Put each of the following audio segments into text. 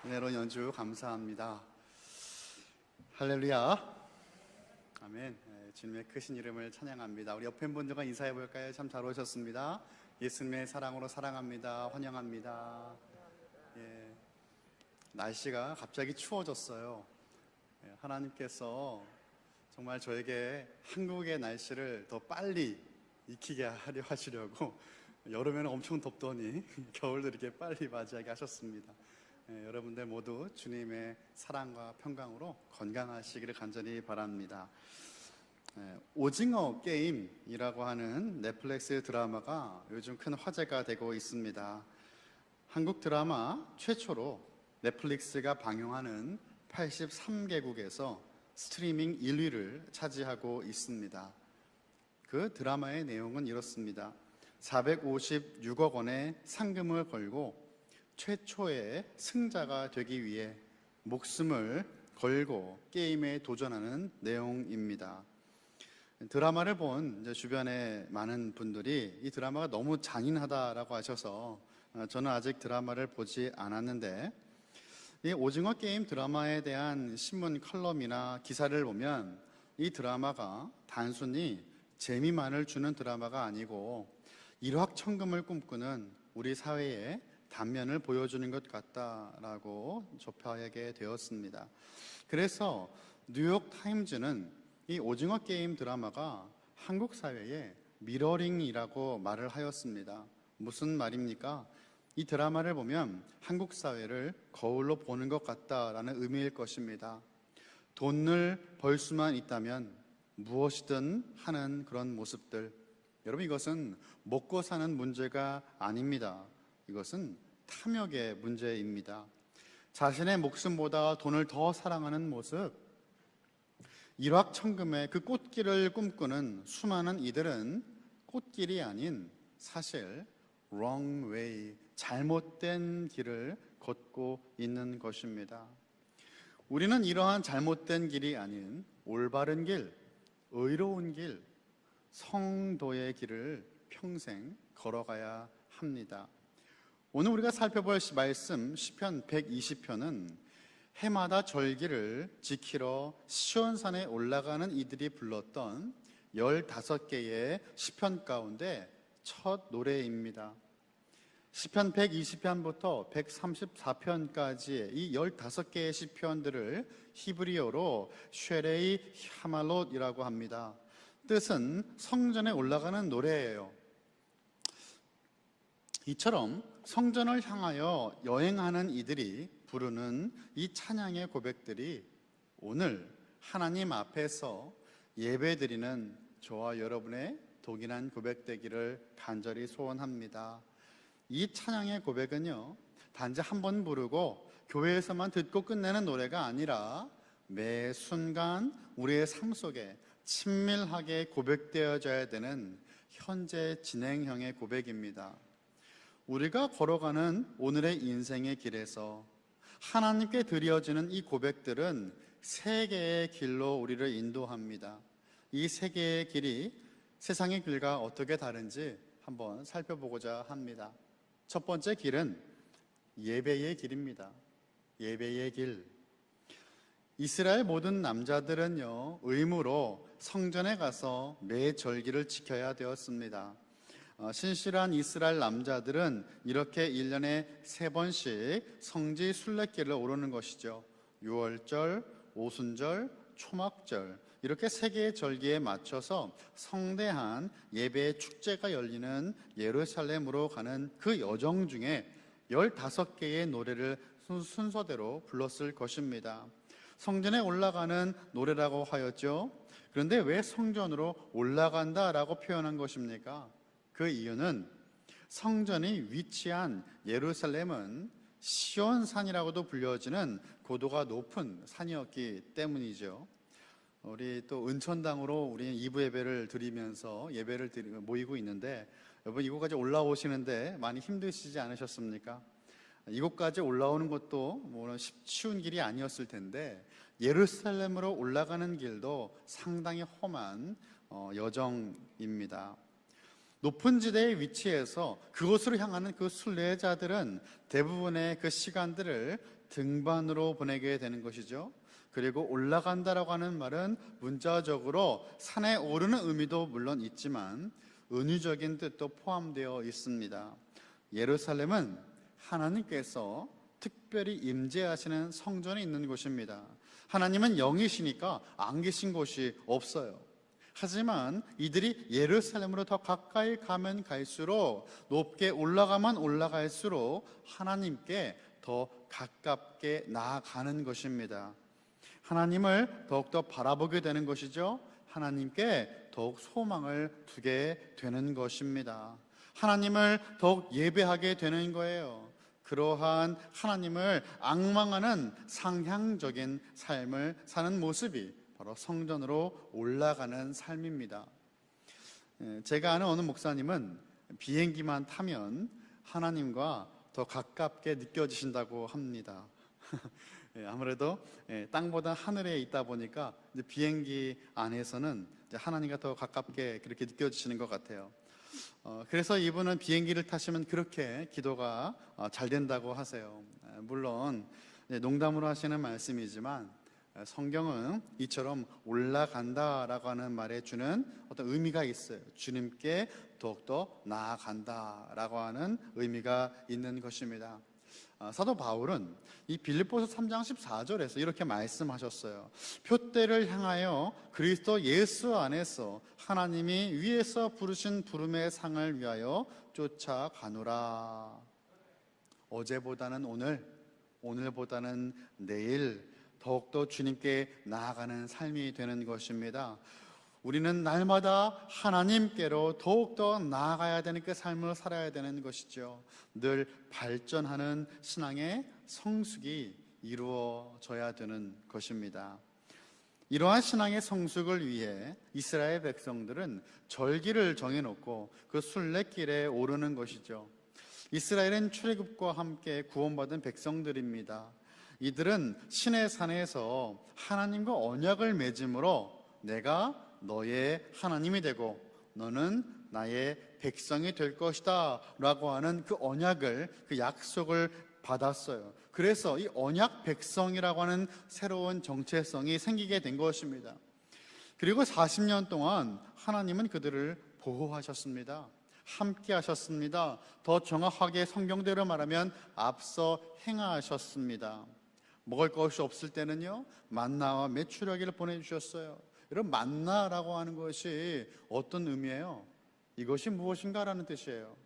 은혜로운 연주 감사합니다. 할렐루야. 아멘. 주님의 크신 이름을 찬양합니다. 우리 옆에 분들과 인사해 볼까요? 참 잘 오셨습니다. 예수님의 사랑으로 사랑합니다. 환영합니다. 예, 날씨가 갑자기 추워졌어요. 하나님께서 정말 저에게 한국의 날씨를 더 빨리 익히게 하려 하시려고 여름에는 엄청 덥더니 겨울도 이렇게 빨리 맞이하게 하셨습니다. 여러분들 모두 주님의 사랑과 평강으로 건강하시기를 간절히 바랍니다. 오징어 게임이라고 하는 넷플릭스 드라마가 요즘 큰 화제가 되고 있습니다. 한국 드라마 최초로 넷플릭스가 방영하는 83개국에서 스트리밍 1위를 차지하고 있습니다. 그 드라마의 내용은 이렇습니다. 456억 원의 상금을 걸고 최초의 승자가 되기 위해 목숨을 걸고 게임에 도전하는 내용입니다. 드라마를 본 주변의 많은 분들이 이 드라마가 너무 잔인하다라고 하셔서 저는 아직 드라마를 보지 않았는데, 이 오징어 게임 드라마에 대한 신문 컬럼이나 기사를 보면 이 드라마가 단순히 재미만을 주는 드라마가 아니고 일확천금을 꿈꾸는 우리 사회의 단면을 보여주는 것 같다라고 접하게 되었습니다. 그래서 뉴욕 타임즈는 이 오징어 게임 드라마가 한국 사회의 미러링이라고 말을 하였습니다. 무슨 말입니까? 이 드라마를 보면 한국 사회를 거울로 보는 것 같다라는 의미일 것입니다. 돈을 벌 수만 있다면 무엇이든 하는 그런 모습들. 여러분, 이것은 먹고 사는 문제가 아닙니다. 이것은 탐욕의 문제입니다. 자신의 목숨보다 돈을 더 사랑하는 모습, 일확천금의 그 꽃길을 꿈꾸는 수많은 이들은 꽃길이 아닌 사실 wrong way, 잘못된 길을 걷고 있는 것입니다. 우리는 이러한 잘못된 길이 아닌 올바른 길, 의로운 길, 성도의 길을 평생 걸어가야 합니다. 오늘 우리가 살펴볼 말씀 시편 120편은 해마다 절기를 지키러 시온산에 올라가는 이들이 불렀던 15개의 시편 가운데 첫 노래입니다. 시편 120편부터 134편까지의 이 15개의 시편들을 히브리어로 쉐레이 하말롯이라고 합니다. 뜻은 성전에 올라가는 노래예요. 이처럼 성전을 향하여 여행하는 이들이 부르는 이 찬양의 고백들이 오늘 하나님 앞에서 예배드리는 저와 여러분의 독일한 고백되기를 간절히 소원합니다. 이 찬양의 고백은요, 단지 한 번 부르고 교회에서만 듣고 끝내는 노래가 아니라 매 순간 우리의 삶 속에 친밀하게 고백되어져야 되는 현재 진행형의 고백입니다. 우리가 걸어가는 오늘의 인생의 길에서 하나님께 드려지는 이 고백들은 세 개의 길로 우리를 인도합니다. 이 세 개의 길이 세상의 길과 어떻게 다른지 한번 살펴보고자 합니다. 첫 번째 길은 예배의 길입니다. 예배의 길. 이스라엘 모든 남자들은요, 의무로 성전에 가서 매 절기를 지켜야 되었습니다. 신실한 이스라엘 남자들은 이렇게 1년에 3번씩 성지 순례길을 오르는 것이죠. 유월절, 오순절, 초막절, 이렇게 3개의 절기에 맞춰서 성대한 예배 축제가 열리는 예루살렘으로 가는 그 여정 중에 15개의 노래를 순서대로 불렀을 것입니다. 성전에 올라가는 노래라고 하였죠. 그런데 왜 성전으로 올라간다라고 표현한 것입니까? 그 이유는 성전이 위치한 예루살렘은 시온산이라고도 불려지는 고도가 높은 산이었기 때문이죠. 우리 또 은천당으로 우리 2부 예배를 드리면서 모이고 있는데, 여러분 이곳까지 올라오시는데 많이 힘드시지 않으셨습니까? 이곳까지 올라오는 것도 쉬운 길이 아니었을 텐데 예루살렘으로 올라가는 길도 상당히 험한 여정입니다. 높은 지대에 위치해서 그곳으로 향하는 그 순례자들은 대부분의 그 시간들을 등반으로 보내게 되는 것이죠. 그리고 올라간다라고 하는 말은 문자적으로 산에 오르는 의미도 물론 있지만 은유적인 뜻도 포함되어 있습니다. 예루살렘은 하나님께서 특별히 임재하시는 성전이 있는 곳입니다. 하나님은 영이시니까 안 계신 곳이 없어요. 하지만 이들이 예루살렘으로 더 가까이 가면 갈수록, 높게 올라가면 올라갈수록 하나님께 더 가깝게 나아가는 것입니다. 하나님을 더욱더 바라보게 되는 것이죠. 하나님께 더욱 소망을 두게 되는 것입니다. 하나님을 더욱 예배하게 되는 거예요. 그러한 하나님을 앙망하는 상향적인 삶을 사는 모습이 바로 성전으로 올라가는 삶입니다. 제가 아는 어느 목사님은 비행기만 타면 하나님과 더 가깝게 느껴지신다고 합니다. 아무래도 땅보다 하늘에 있다 보니까 이제 비행기 안에서는 이제 하나님과 더 가깝게 그렇게 느껴지시는 것 같아요. 그래서 이분은 비행기를 타시면 그렇게 기도가 잘 된다고 하세요. 물론 농담으로 하시는 말씀이지만 성경은 이처럼 올라간다라고 하는 말에 주는 어떤 의미가 있어요. 주님께 더욱더 나아간다라고 하는 의미가 있는 것입니다. 사도 바울은 이 빌립보서 3장 14절에서 이렇게 말씀하셨어요. 표대를 향하여 그리스도 예수 안에서 하나님이 위에서 부르신 부름의 상을 위하여 쫓아가노라. 어제보다는 오늘, 오늘보다는 내일 더욱더 주님께 나아가는 삶이 되는 것입니다. 우리는 날마다 하나님께로 더욱더 나아가야 되는 그 삶을 살아야 되는 것이죠. 늘 발전하는 신앙의 성숙이 이루어져야 되는 것입니다. 이러한 신앙의 성숙을 위해 이스라엘 백성들은 절기를 정해놓고 그 순례길에 오르는 것이죠. 이스라엘은 출애굽과 함께 구원받은 백성들입니다. 이들은 시내산에서 하나님과 언약을 맺음으로 내가 너의 하나님이 되고 너는 나의 백성이 될 것이다 라고 하는 그 언약을, 그 약속을 받았어요. 그래서 이 언약 백성이라고 하는 새로운 정체성이 생기게 된 것입니다. 그리고 40년 동안 하나님은 그들을 보호하셨습니다. 함께 하셨습니다. 더 정확하게 성경대로 말하면 앞서 행하셨습니다. 먹을 것이 없을 때는요, 만나와 메추라기를 보내주셨어요. 이런 만나라고 하는 것이 어떤 의미예요? 이것이 무엇인가라는 뜻이에요.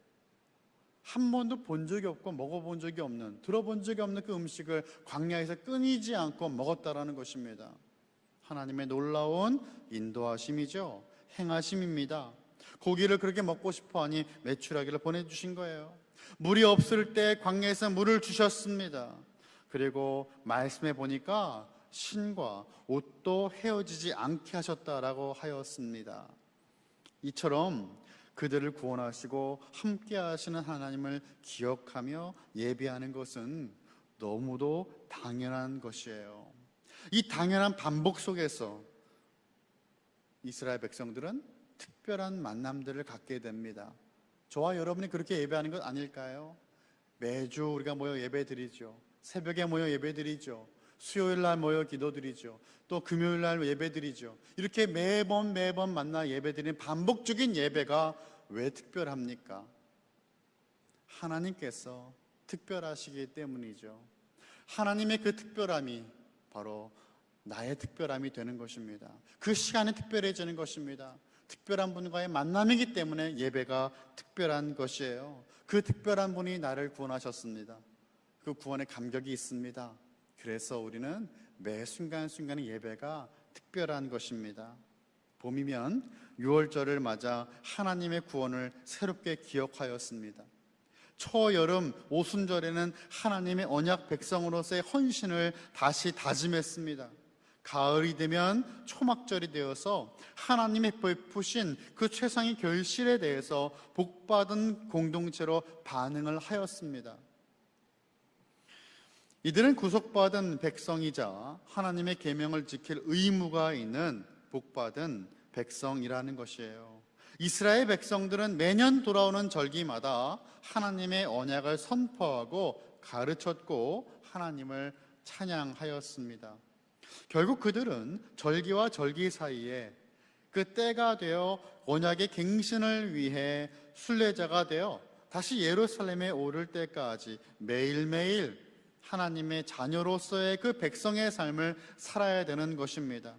한 번도 본 적이 없고 먹어본 적이 없는, 들어본 적이 없는 그 음식을 광야에서 끊이지 않고 먹었다라는 것입니다. 하나님의 놀라운 인도하심이죠. 행하심입니다. 고기를 그렇게 먹고 싶어하니 메추라기를 보내주신 거예요. 물이 없을 때 광야에서 물을 주셨습니다. 그리고 말씀해 보니까 신과 옷도 헤어지지 않게 하셨다라고 하였습니다. 이처럼 그들을 구원하시고 함께 하시는 하나님을 기억하며 예배하는 것은 너무도 당연한 것이에요. 이 당연한 반복 속에서 이스라엘 백성들은 특별한 만남들을 갖게 됩니다. 저와 여러분이 그렇게 예배하는 것 아닐까요? 매주 우리가 모여 예배드리죠. 새벽에 모여 예배드리죠. 수요일 날 모여 기도드리죠. 또 금요일 날 예배드리죠. 이렇게 매번 만나 예배드리는 반복적인 예배가 왜 특별합니까? 하나님께서 특별하시기 때문이죠. 하나님의 그 특별함이 바로 나의 특별함이 되는 것입니다. 그 시간이 특별해지는 것입니다. 특별한 분과의 만남이기 때문에 예배가 특별한 것이에요. 그 특별한 분이 나를 구원하셨습니다. 그 구원의 감격이 있습니다. 그래서 우리는 매 순간순간의 예배가 특별한 것입니다. 봄이면 6월절을 맞아 하나님의 구원을 새롭게 기억하였습니다. 초여름 오순절에는 하나님의 언약 백성으로서의 헌신을 다시 다짐했습니다. 가을이 되면 초막절이 되어서 하나님의 베푸신 그 최상의 결실에 대해서 복받은 공동체로 반응을 하였습니다. 이들은 구속받은 백성이자 하나님의 계명을 지킬 의무가 있는 복받은 백성이라는 것이에요. 이스라엘 백성들은 매년 돌아오는 절기마다 하나님의 언약을 선포하고 가르쳤고 하나님을 찬양하였습니다. 결국 그들은 절기와 절기 사이에 그 때가 되어 언약의 갱신을 위해 순례자가 되어 다시 예루살렘에 오를 때까지 매일매일 하나님의 자녀로서의 그 백성의 삶을 살아야 되는 것입니다.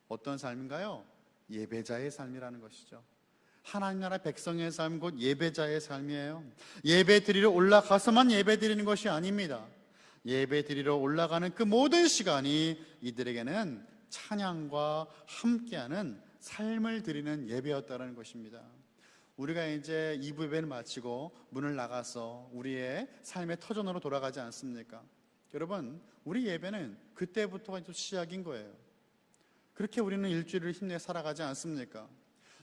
어떤 삶인가요? 예배자의 삶이라는 것이죠. 하나님 나라 백성의 삶, 곧 예배자의 삶이에요. 예배 드리러 올라가서만 예배 드리는 것이 아닙니다. 예배 드리러 올라가는 그 모든 시간이 이들에게는 찬양과 함께하는 삶을 드리는 예배였다는 것입니다. 우리가 이제 2부 예배를 마치고 문을 나가서 우리의 삶의 터전으로 돌아가지 않습니까? 여러분, 우리 예배는 그때부터가 시작인 거예요. 그렇게 우리는 일주일을 힘내 살아가지 않습니까?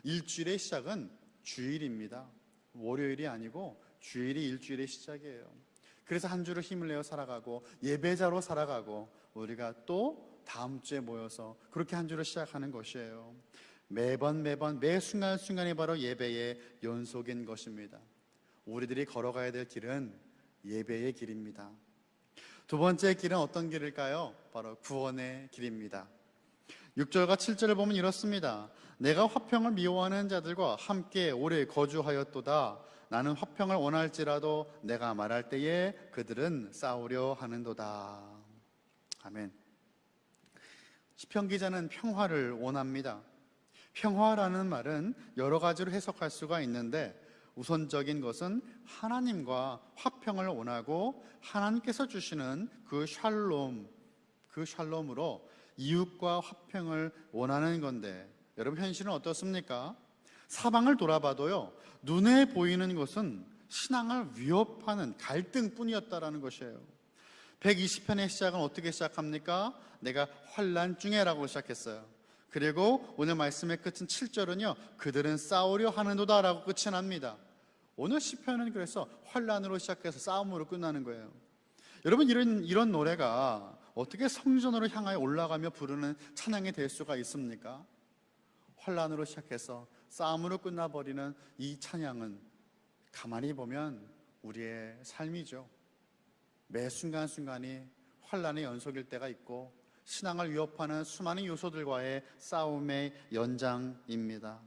일주일의 시작은 주일입니다. 월요일이 아니고 주일이 일주일의 시작이에요. 그래서 한 주를 힘을 내어 살아가고 예배자로 살아가고 우리가 또 다음 주에 모여서 그렇게 한 주를 시작하는 것이에요. 매번 매 순간순간이 바로 예배의 연속인 것입니다. 우리들이 걸어가야 될 길은 예배의 길입니다. 두 번째 길은 어떤 길일까요? 바로 구원의 길입니다. 6절과 7절을 보면 이렇습니다. 내가 화평을 미워하는 자들과 함께 오래 거주하였도다. 나는 화평을 원할지라도 내가 말할 때에 그들은 싸우려 하는도다. 아멘. 시편 기자는 평화를 원합니다. 평화라는 말은 여러 가지로 해석할 수가 있는데 우선적인 것은 하나님과 화평을 원하고 하나님께서 주시는 그 샬롬으로 이웃과 화평을 원하는 건데, 여러분 현실은 어떻습니까? 사방을 돌아봐도요, 눈에 보이는 것은 신앙을 위협하는 갈등뿐이었다라는 것이에요. 120편의 시작은 어떻게 시작합니까? 내가 환난 중에라고 시작했어요. 그리고 오늘 말씀의 끝은 7절은요, 그들은 싸우려 하는도다 라고 끝이 납니다. 오늘 시편은 그래서 환난으로 시작해서 싸움으로 끝나는 거예요. 여러분, 이런 노래가 어떻게 성전으로 향하여 올라가며 부르는 찬양이 될 수가 있습니까? 환난으로 시작해서 싸움으로 끝나버리는 이 찬양은 가만히 보면 우리의 삶이죠. 매 순간순간이 환난의 연속일 때가 있고 신앙을 위협하는 수많은 요소들과의 싸움의 연장입니다.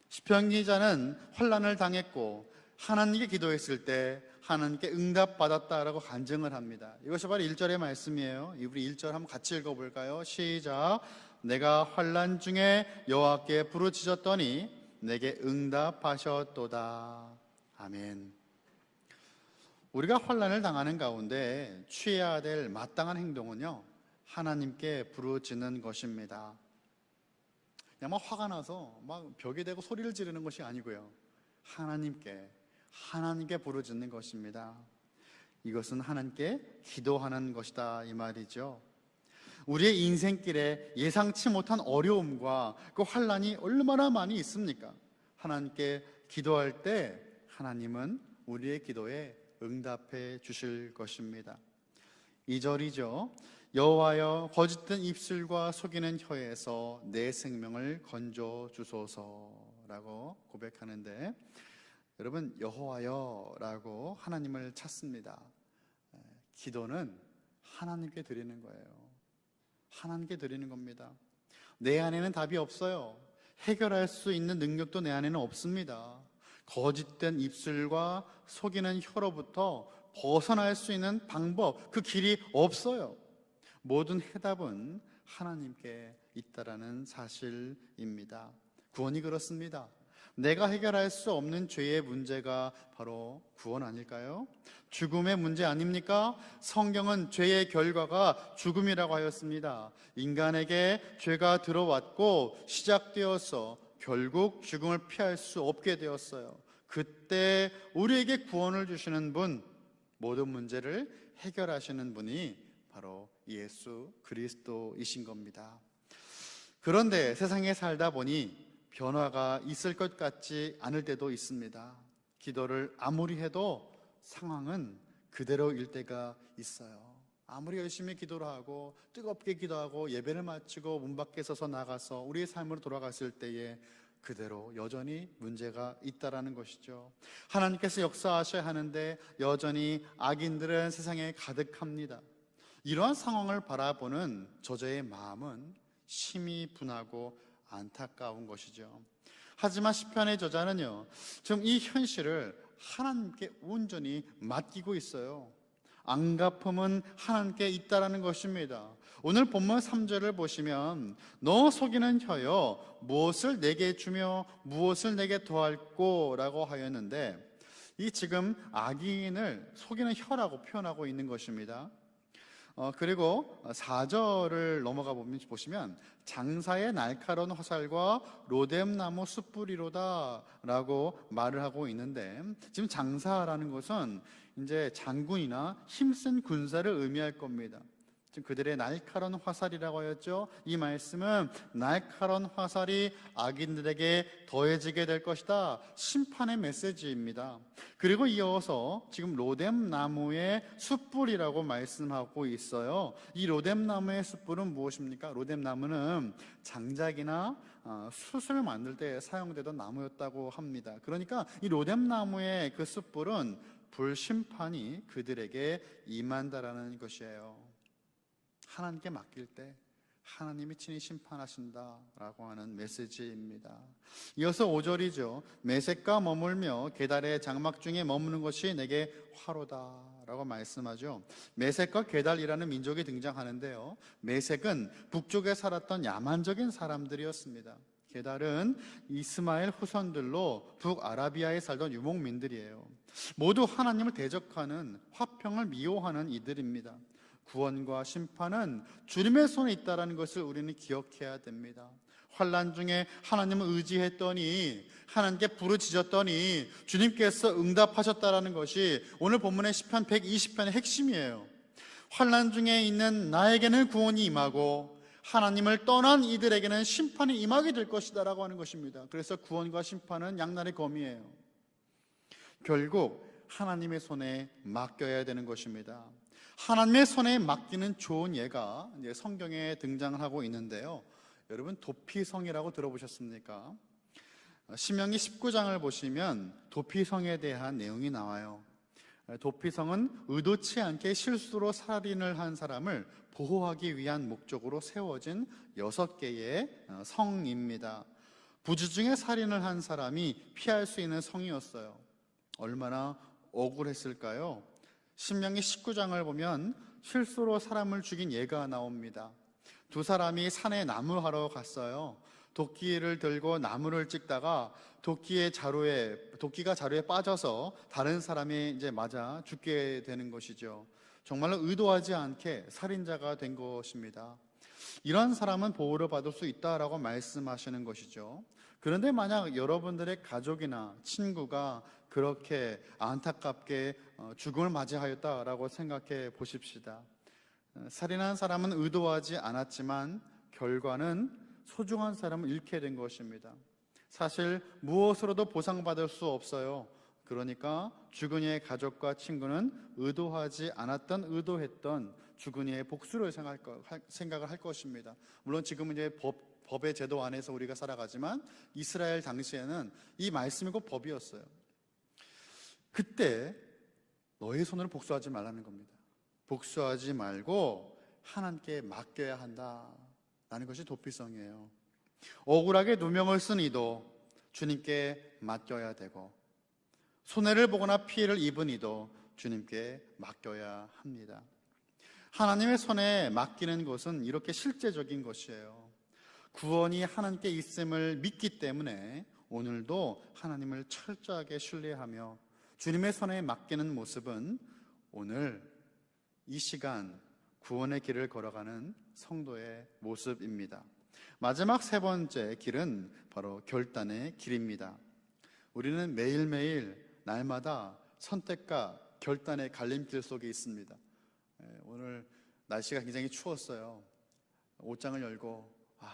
시편 기자는 환난을 당했고 하나님께 기도했을 때 하나님께 응답받았다라고 간증을 합니다. 이것이 바로 1절의 말씀이에요. 우리 1절 한번 같이 읽어볼까요? 시작. 내가 환난 중에 여호와께 부르짖었더니 내게 응답하셨도다. 아멘. 우리가 환난을 당하는 가운데 취해야 될 마땅한 행동은요, 하나님께 부르짖는 것입니다. 그냥 막 화가 나서 막 벽에 대고 소리를 지르는 것이 아니고요, 하나님께 부르짖는 것입니다. 이것은 하나님께 기도하는 것이다 이 말이죠. 우리의 인생길에 예상치 못한 어려움과 그 환난이 얼마나 많이 있습니까? 하나님께 기도할 때 하나님은 우리의 기도에 응답해 주실 것입니다. 2절이죠. 여호와여 거짓된 입술과 속이는 혀에서 내 생명을 건져 주소서라고 고백하는데, 여러분, 여호와여라고 하나님을 찾습니다. 기도는 하나님께 드리는 거예요. 하나님께 드리는 겁니다. 내 안에는 답이 없어요. 해결할 수 있는 능력도 내 안에는 없습니다. 거짓된 입술과 속이는 혀로부터 벗어날 수 있는 방법, 그 길이 없어요. 모든 해답은 하나님께 있다라는 사실입니다. 구원이 그렇습니다. 내가 해결할 수 없는 죄의 문제가 바로 구원 아닐까요? 죽음의 문제 아닙니까? 성경은 죄의 결과가 죽음이라고 하였습니다. 인간에게 죄가 들어왔고 시작되어서 결국 죽음을 피할 수 없게 되었어요. 그때 우리에게 구원을 주시는 분, 모든 문제를 해결하시는 분이 바로 예수 그리스도이신 겁니다. 그런데 세상에 살다 보니 변화가 있을 것 같지 않을 때도 있습니다. 기도를 아무리 해도 상황은 그대로일 때가 있어요. 아무리 열심히 기도를 하고 뜨겁게 기도하고 예배를 마치고 문 밖에 서서 나가서 우리의 삶으로 돌아갔을 때에 그대로 여전히 문제가 있다라는 것이죠. 하나님께서 역사하셔야 하는데 여전히 악인들은 세상에 가득합니다. 이러한 상황을 바라보는 저자의 마음은 심히 분하고 안타까운 것이죠. 하지만 시편의 저자는요, 지금 이 현실을 하나님께 온전히 맡기고 있어요. 안갚음은 하나님께 있다라는 것입니다. 오늘 본문 3절을 보시면 너 속이는 혀여 무엇을 내게 주며 무엇을 내게 더할꼬 라고 하였는데, 이 지금 악인을 속이는 혀라고 표현하고 있는 것입니다. 그리고 4절을 넘어가 보시면 장사의 날카로운 화살과 로뎀나무 숯불이로다 라고 말을 하고 있는데, 지금 장사라는 것은 이제 장군이나 힘센 군사를 의미할 겁니다. 지금 그들의 날카로운 화살이라고 하였죠. 이 말씀은 날카로운 화살이 악인들에게 더해지게 될 것이다, 심판의 메시지입니다. 그리고 이어서 지금 로뎀나무의 숯불이라고 말씀하고 있어요. 이 로뎀나무의 숯불은 무엇입니까? 로뎀나무는 장작이나 숯을 만들 때 사용되던 나무였다고 합니다. 그러니까 이 로뎀나무의 그 숯불은 불심판이 그들에게 임한다라는 것이에요. 하나님께 맡길 때 하나님이 친히 심판하신다라고 하는 메시지입니다. 이어서 5절이죠. 메색과 머물며 게달의 장막 중에 머무는 것이 내게 화로다라고 말씀하죠. 메색과 게달이라는 민족이 등장하는데요, 메색은 북쪽에 살았던 야만적인 사람들이었습니다. 게달은 이스마엘 후손들로 북아라비아에 살던 유목민들이에요. 모두 하나님을 대적하는, 화평을 미워하는 이들입니다. 구원과 심판은 주님의 손에 있다는 것을 우리는 기억해야 됩니다. 환난 중에 하나님을 의지했더니, 하나님께 부르짖었더니 주님께서 응답하셨다는 것이 오늘 본문의 시편 120편의 핵심이에요. 환난 중에 있는 나에게는 구원이 임하고 하나님을 떠난 이들에게는 심판이 임하게 될 것이다 라고 하는 것입니다. 그래서 구원과 심판은 양날의 검이에요. 결국 하나님의 손에 맡겨야 되는 것입니다. 하나님의 손에 맡기는 좋은 예가 이제 성경에 등장하고 있는데요, 여러분 도피성이라고 들어보셨습니까? 신명기 19장을 보시면 도피성에 대한 내용이 나와요. 도피성은 의도치 않게 실수로 살인을 한 사람을 보호하기 위한 목적으로 세워진 6개의 성입니다. 부주중에 살인을 한 사람이 피할 수 있는 성이었어요. 얼마나 억울했을까요? 신명기 19장을 보면 실수로 사람을 죽인 예가 나옵니다. 두 사람이 산에 나무하러 갔어요. 도끼를 들고 나무를 찍다가 도끼가 자루에 빠져서 다른 사람이 이제 맞아 죽게 되는 것이죠. 정말로 의도하지 않게 살인자가 된 것입니다. 이런 사람은 보호를 받을 수 있다라고 말씀하시는 것이죠. 그런데 만약 여러분들의 가족이나 친구가 그렇게 안타깝게 죽음을 맞이하였다라고 생각해 보십시다. 살인한 사람은 의도하지 않았지만 결과는 소중한 사람을 잃게 된 것입니다. 사실 무엇으로도 보상받을 수 없어요. 그러니까 죽은 이의 가족과 친구는 의도하지 않았던, 의도했던 죽은 이의 복수를 생각을 할 것입니다. 물론 지금은 이제 법의 제도 안에서 우리가 살아가지만 이스라엘 당시에는 이 말씀이 곧 법이었어요. 그때 너의 손으로 복수하지 말라는 겁니다. 복수하지 말고 하나님께 맡겨야 한다라는 것이 도피성이에요. 억울하게 누명을 쓴 이도 주님께 맡겨야 되고, 손해를 보거나 피해를 입은 이도 주님께 맡겨야 합니다. 하나님의 손에 맡기는 것은 이렇게 실제적인 것이에요. 구원이 하나님께 있음을 믿기 때문에 오늘도 하나님을 철저하게 신뢰하며 주님의 손에 맡기는 모습은 오늘 이 시간 구원의 길을 걸어가는 성도의 모습입니다. 마지막 세 번째 길은 바로 결단의 길입니다. 우리는 매일매일 날마다 선택과 결단의 갈림길 속에 있습니다. 오늘 날씨가 굉장히 추웠어요. 옷장을 열고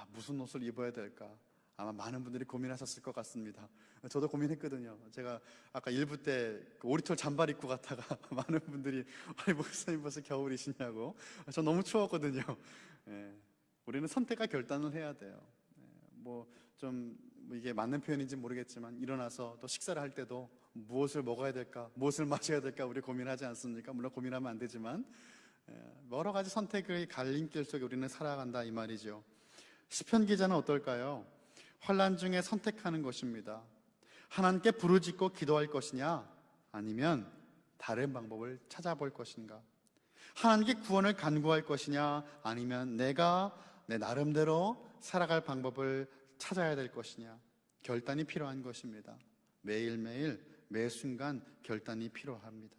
무슨 옷을 입어야 될까? 아마 많은 분들이 고민하셨을 것 같습니다. 저도 고민했거든요. 제가 아까 일부 때 오리털 잠바 입고 갔다가 많은 분들이 목사님 벌써 겨울이시냐고. 저 너무 추웠거든요. 우리는 선택과 결단을 해야 돼요. 이게 맞는 표현인지 모르겠지만 일어나서 또 식사를 할 때도 무엇을 먹어야 될까, 무엇을 마셔야 될까 우리 고민하지 않습니까? 물론 고민하면 안 되지만 여러 가지 선택의 갈림길 속에 우리는 살아간다 이 말이죠. 시편 기자는 어떨까요? 환난 중에 선택하는 것입니다. 하나님께 부르짖고 기도할 것이냐, 아니면 다른 방법을 찾아볼 것인가? 하나님께 구원을 간구할 것이냐, 아니면 내가 내 나름대로 살아갈 방법을 찾아야 될 것이냐? 결단이 필요한 것입니다. 매일매일 매 순간 결단이 필요합니다.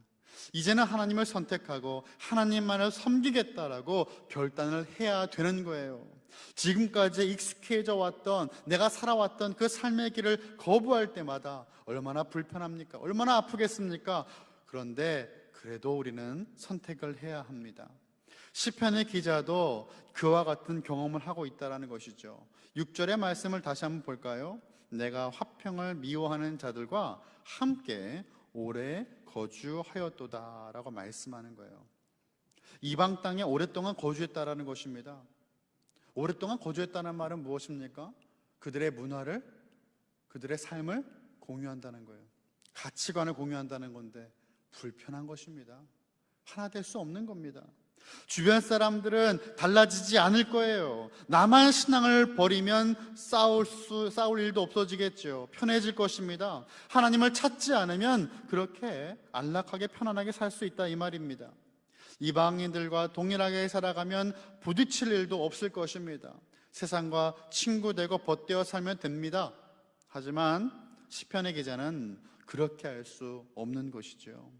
이제는 하나님을 선택하고 하나님만을 섬기겠다라고 결단을 해야 되는 거예요. 지금까지 익숙해져 왔던, 내가 살아왔던 그 삶의 길을 거부할 때마다 얼마나 불편합니까? 얼마나 아프겠습니까? 그런데 그래도 우리는 선택을 해야 합니다. 시편의 기자도 그와 같은 경험을 하고 있다는 것이죠. 6절의 말씀을 다시 한번 볼까요? 내가 화평을 미워하는 자들과 함께 오래 거주하였도다 라고 말씀하는 거예요. 이방 땅에 오랫동안 거주했다라는 것입니다. 오랫동안 거주했다는 말은 무엇입니까? 그들의 문화를, 그들의 삶을 공유한다는 거예요. 가치관을 공유한다는 건데 불편한 것입니다. 하나 될 수 없는 겁니다. 주변 사람들은 달라지지 않을 거예요. 나만 신앙을 버리면 싸울 일도 없어지겠죠. 편해질 것입니다. 하나님을 찾지 않으면 그렇게 안락하게 편안하게 살 수 있다 이 말입니다. 이방인들과 동일하게 살아가면 부딪힐 일도 없을 것입니다. 세상과 친구 되고 벗되어 살면 됩니다. 하지만 시편의 기자는 그렇게 할 수 없는 것이죠.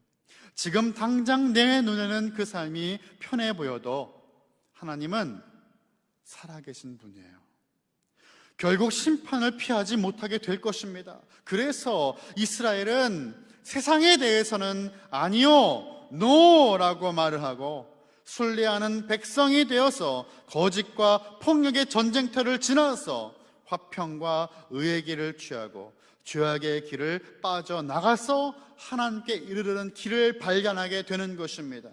지금 당장 내 눈에는 그 삶이 편해 보여도 하나님은 살아계신 분이에요. 결국 심판을 피하지 못하게 될 것입니다. 그래서 이스라엘은 세상에 대해서는 아니요, 노라고 말을 하고 순례하는 백성이 되어서 거짓과 폭력의 전쟁터를 지나서 화평과 의의 길을 취하고 죄악의 길을 빠져나가서 하나님께 이르르는 길을 발견하게 되는 것입니다.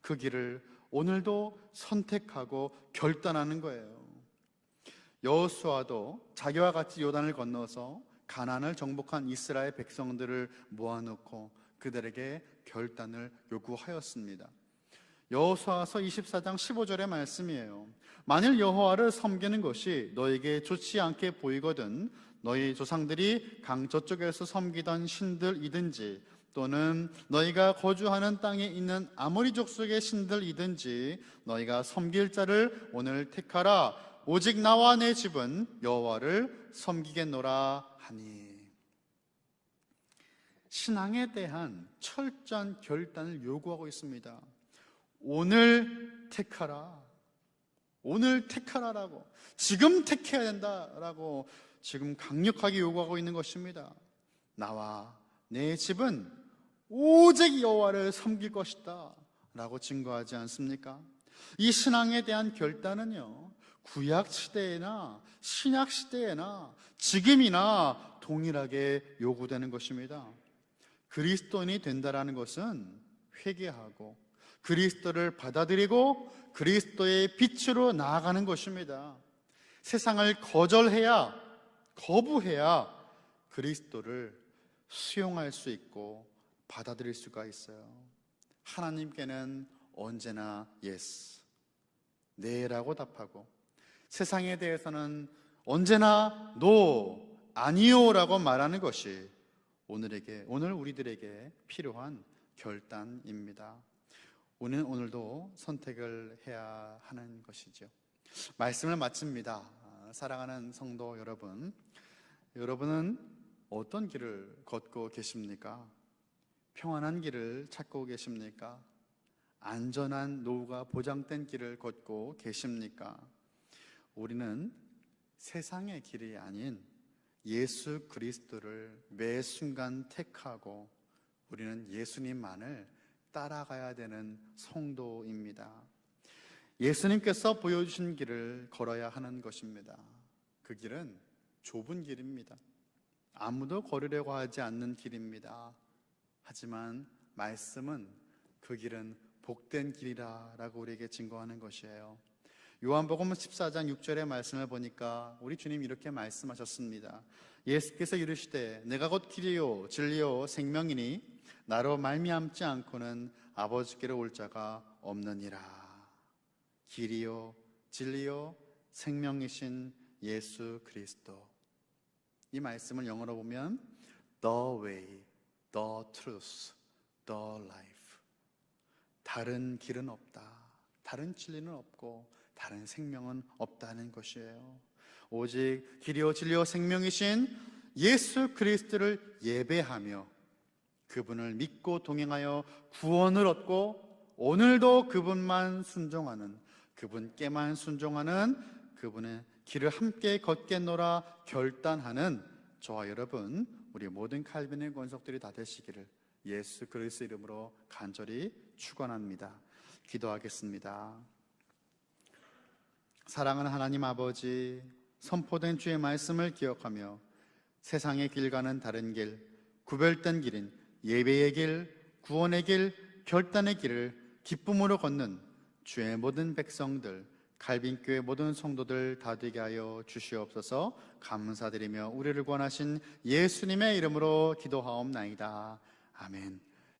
그 길을 오늘도 선택하고 결단하는 거예요. 여호수아도 자기와 같이 요단을 건너서 가나안을 정복한 이스라엘 백성들을 모아놓고 그들에게 결단을 요구하였습니다. 여호수아서 24장 15절의 말씀이에요. 만일 여호와를 섬기는 것이 너에게 좋지 않게 보이거든 너희 조상들이 강 저쪽에서 섬기던 신들이든지 또는 너희가 거주하는 땅에 있는 아모리 족속의 신들이든지 너희가 섬길 자를 오늘 택하라. 오직 나와 내 집은 여호와를 섬기겠노라 하니. 신앙에 대한 철저한 결단을 요구하고 있습니다. 오늘 택하라. 오늘 택하라라고, 지금 택해야 된다라고 지금 강력하게 요구하고 있는 것입니다. 나와 내 집은 오직 여호와를 섬길 것이다 라고 증거하지 않습니까? 이 신앙에 대한 결단은요, 구약 시대에나 신약 시대에나 지금이나 동일하게 요구되는 것입니다. 그리스도인이 된다라는 것은 회개하고 그리스도를 받아들이고 그리스도의 빛으로 나아가는 것입니다. 세상을 거부해야 그리스도를 수용할 수 있고 받아들일 수가 있어요. 하나님께는 언제나 예스, 네라고 답하고 세상에 대해서는 언제나 노, 아니요라고 말하는 것이 오늘 우리들에게 필요한 결단입니다. 우리는 오늘도 선택을 해야 하는 것이죠. 말씀을 마칩니다. 사랑하는 성도 여러분, 여러분은 어떤 길을 걷고 계십니까? 평안한 길을 찾고 계십니까? 안전한 노후가 보장된 길을 걷고 계십니까? 우리는 세상의 길이 아닌 예수 그리스도를 매 순간 택하고 우리는 예수님만을 따라가야 되는 성도입니다. 예수님께서 보여주신 길을 걸어야 하는 것입니다. 그 길은 좁은 길입니다. 아무도 걸으려고 하지 않는 길입니다. 하지만 말씀은 그 길은 복된 길이라고 우리에게 증거하는 것이에요. 요한복음 14장 6절의 말씀을 보니까 우리 주님 이렇게 말씀하셨습니다. 예수께서 이르시되 내가 곧 길이요 진리요 생명이니 나로 말미암지 않고는 아버지께로 올 자가 없느니라. 길이요 진리요 생명이신 예수 그리스도. 이 말씀을 영어로 보면 The way, the truth, the life. 다른 길은 없다. 다른 진리는 없고 다른 생명은 없다는 것이에요. 오직 길이요 진리요 생명이신 예수 그리스도를 예배하며 그분을 믿고 동행하여 구원을 얻고 오늘도 그분만 순종하는, 그분께만 순종하는, 그분의 길을 함께 걷겠노라 결단하는 저와 여러분, 우리 모든 칼빈의 권속들이 다 되시기를 예수 그리스도 이름으로 간절히 축원합니다. 기도하겠습니다. 사랑하는 하나님 아버지, 선포된 주의 말씀을 기억하며 세상의 길과는 다른 길, 구별된 길인 예배의 길, 구원의 길, 결단의 길을 기쁨으로 걷는 주의 모든 백성들, 갈빈교회 모든 성도들 다 되게 하여 주시옵소서. 감사드리며 우리를 구원하신 예수님의 이름으로 기도하옵나이다. 아멘.